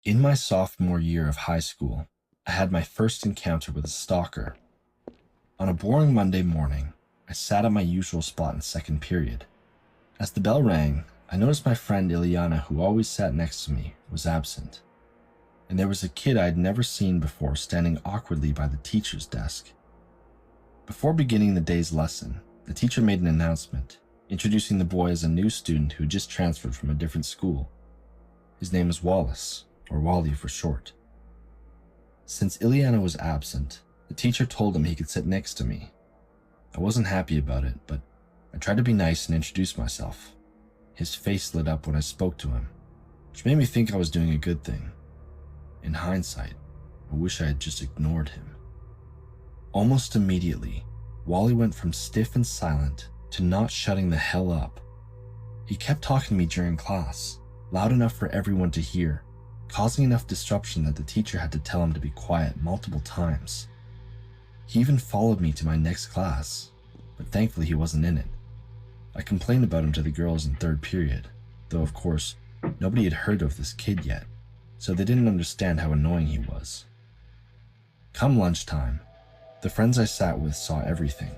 In my sophomore year of high school, I had my first encounter with a stalker. On a boring Monday morning, I sat at my usual spot in second period. As the bell rang, I noticed my friend Ilyana, who always sat next to me, was absent. And there was a kid I had never seen before standing awkwardly by the teacher's desk. Before beginning the day's lesson, the teacher made an announcement, introducing the boy as a new student who had just transferred from a different school. His name was Wallace, or Wally for short. Since Ilyana was absent, the teacher told him he could sit next to me. I wasn't happy about it, but I tried to be nice and introduce myself. His face lit up when I spoke to him, which made me think I was doing a good thing. In hindsight, I wish I had just ignored him. Almost immediately, Wally went from stiff and silent to not shutting the hell up. He kept talking to me during class, loud enough for everyone to hear, causing enough disruption that the teacher had to tell him to be quiet multiple times. He even followed me to my next class, but thankfully he wasn't in it. I complained about him to the girls in third period, though of course, nobody had heard of this kid yet, so they didn't understand how annoying he was. Come lunchtime, the friends I sat with saw everything.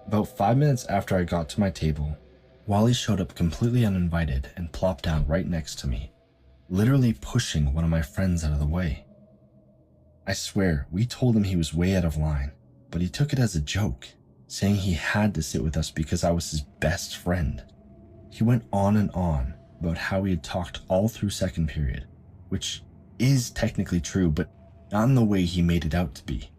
About 5 minutes after I got to my table, Wally showed up completely uninvited and plopped down right next to me, literally pushing one of my friends out of the way. I swear, we told him he was way out of line, but he took it as a joke, saying he had to sit with us because I was his best friend. He went on and on about how he had talked all through second period, which is technically true, but not in the way he made it out to be.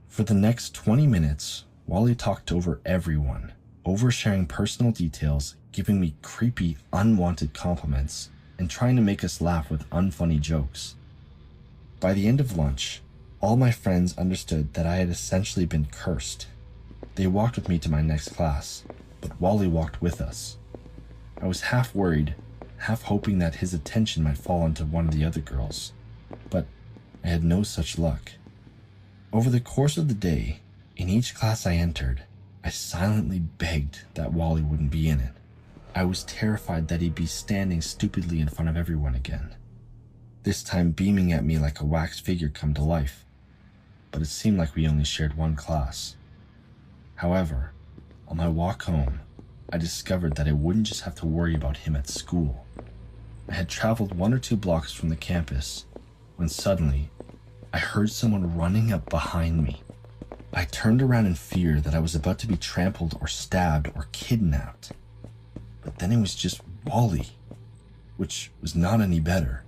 For the next 20 minutes, Wally talked over everyone, oversharing personal details, giving me creepy, unwanted compliments, and trying to make us laugh with unfunny jokes. By the end of lunch, all my friends understood that I had essentially been cursed. They walked with me to my next class, but Wally walked with us. I was half worried, half hoping that his attention might fall onto one of the other girls, but I had no such luck. Over the course of the day, in each class I entered, I silently begged that Wally wouldn't be in it. I was terrified that he'd be standing stupidly in front of everyone again, this time beaming at me like a wax figure come to life, but it seemed like we only shared one class. However, on my walk home, I discovered that I wouldn't just have to worry about him at school. I had traveled 1 or 2 blocks from the campus when suddenly I heard someone running up behind me. I turned around in fear that I was about to be trampled or stabbed or kidnapped. But then it was just Wally, which was not any better.